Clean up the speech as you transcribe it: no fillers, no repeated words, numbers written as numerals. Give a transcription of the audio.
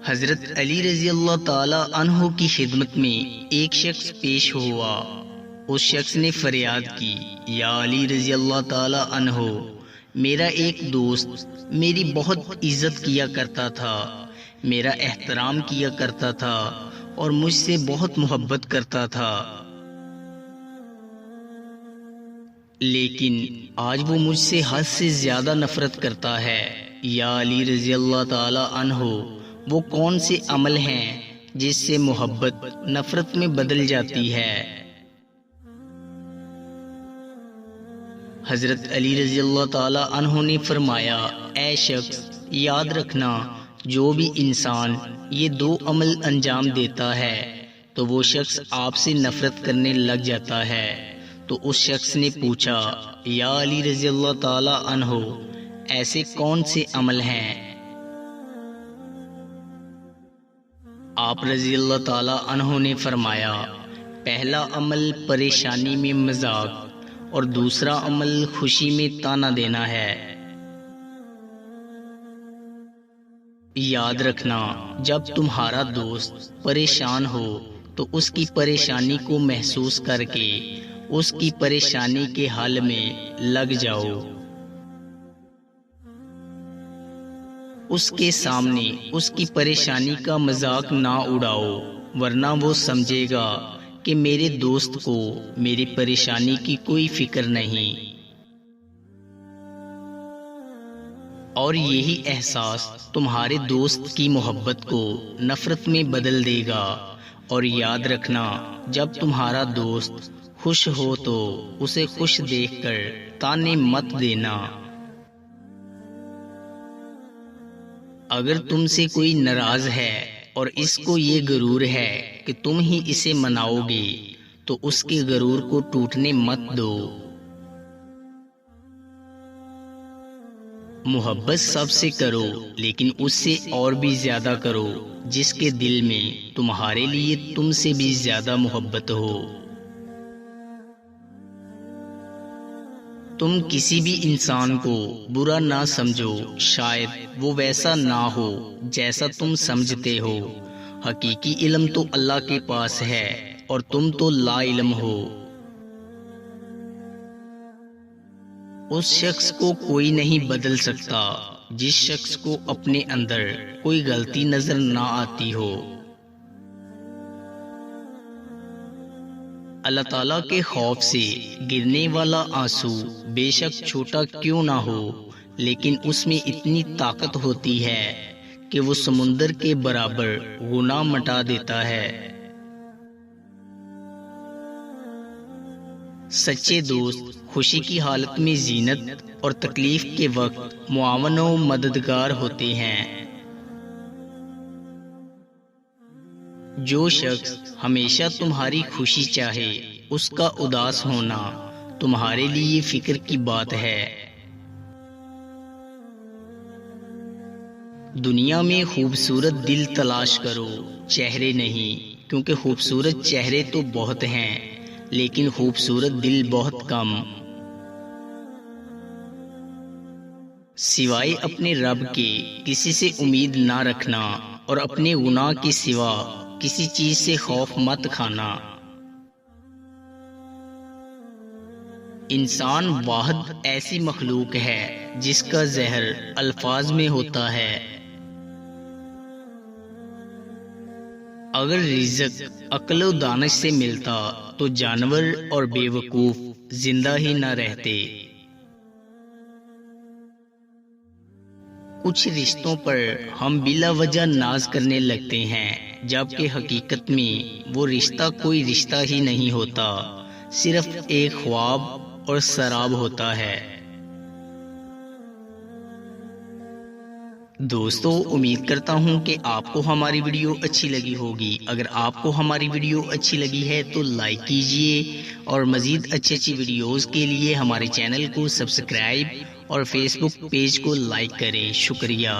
حضرت علی رضی اللہ تعالی عنہ کی خدمت میں ایک شخص پیش ہوا۔ اس شخص نے فریاد کی، یا علی رضی اللہ تعالی عنہ، میرا ایک دوست میری بہت عزت کیا کرتا تھا، میرا احترام کیا کرتا تھا اور مجھ سے بہت محبت کرتا تھا، لیکن آج وہ مجھ سے حد سے زیادہ نفرت کرتا ہے۔ یا علی رضی اللہ تعالی عنہ، وہ کون سے عمل ہیں جس سے محبت نفرت میں بدل جاتی ہے؟ حضرت علی رضی اللہ تعالی عنہ نے فرمایا، اے شخص، یاد رکھنا، جو بھی انسان یہ دو عمل انجام دیتا ہے تو وہ شخص آپ سے نفرت کرنے لگ جاتا ہے۔ تو اس شخص نے پوچھا، یا علی رضی اللہ تعالی عنہ، ایسے کون سے عمل ہیں؟ آپ رضی اللہ تعالی عنہ نے فرمایا، پہلا عمل پریشانی میں مذاق اور دوسرا عمل خوشی میں تانا دینا ہے۔ یاد رکھنا، جب تمہارا دوست پریشان ہو تو اس کی پریشانی کو محسوس کر کے اس کی پریشانی کے حل میں لگ جاؤ، اس کے سامنے اس کی پریشانی کا مذاق نہ اڑاؤ، ورنہ وہ سمجھے گا کہ میرے دوست کو میری پریشانی کی کوئی فکر نہیں، اور یہی احساس تمہارے دوست کی محبت کو نفرت میں بدل دے گا۔ اور یاد رکھنا، جب تمہارا دوست خوش ہو تو اسے خوش دیکھ کر تانے مت دینا۔ اگر تم سے کوئی ناراض ہے اور اس کو یہ غرور ہے کہ تم ہی اسے مناؤ گے تو اس کے غرور کو ٹوٹنے مت دو۔ محبت سب سے کرو، لیکن اس سے اور بھی زیادہ کرو جس کے دل میں تمہارے لیے تم سے بھی زیادہ محبت ہو۔ تم کسی بھی انسان کو برا نہ سمجھو، شاید وہ ویسا نہ ہو جیسا تم سمجھتے ہو۔ حقیقی علم تو اللہ کے پاس ہے اور تم تو لا علم ہو۔ اس شخص کو کوئی نہیں بدل سکتا جس شخص کو اپنے اندر کوئی غلطی نظر نہ آتی ہو۔ اللہ تعالیٰ کے خوف سے گرنے والا آنسو بے شک چھوٹا کیوں نہ ہو، لیکن اس میں اتنی طاقت ہوتی ہے کہ وہ سمندر کے برابر گناہ مٹا دیتا ہے۔ سچے دوست خوشی کی حالت میں زینت اور تکلیف کے وقت معاون و مددگار ہوتے ہیں۔ جو شخص ہمیشہ تمہاری خوشی چاہے، اس کا اداس ہونا تمہارے لیے فکر کی بات ہے۔ دنیا میں خوبصورت دل تلاش کرو، چہرے نہیں، کیونکہ خوبصورت چہرے تو بہت ہیں لیکن خوبصورت دل بہت کم۔ سوائے اپنے رب کے کسی سے امید نہ رکھنا اور اپنے گناہ کے سوا کسی چیز سے خوف مت کھانا۔ انسان واحد ایسی مخلوق ہے جس کا زہر الفاظ میں ہوتا ہے۔ اگر رزق عقل و دانش سے ملتا تو جانور اور بے وقوف زندہ ہی نہ رہتے۔ کچھ رشتوں پر ہم بلا وجہ ناز کرنے لگتے ہیں، جبکہ حقیقت میں وہ رشتہ کوئی رشتہ ہی نہیں ہوتا، صرف ایک خواب اور سراب ہوتا ہے۔ دوستو، امید کرتا ہوں کہ آپ کو ہماری ویڈیو اچھی لگی ہوگی۔ اگر آپ کو ہماری ویڈیو اچھی لگی ہے تو لائک کیجئے اور مزید اچھی ویڈیوز کے لیے ہمارے چینل کو سبسکرائب اور فیس بک پیج کو لائک کریں۔ شکریہ۔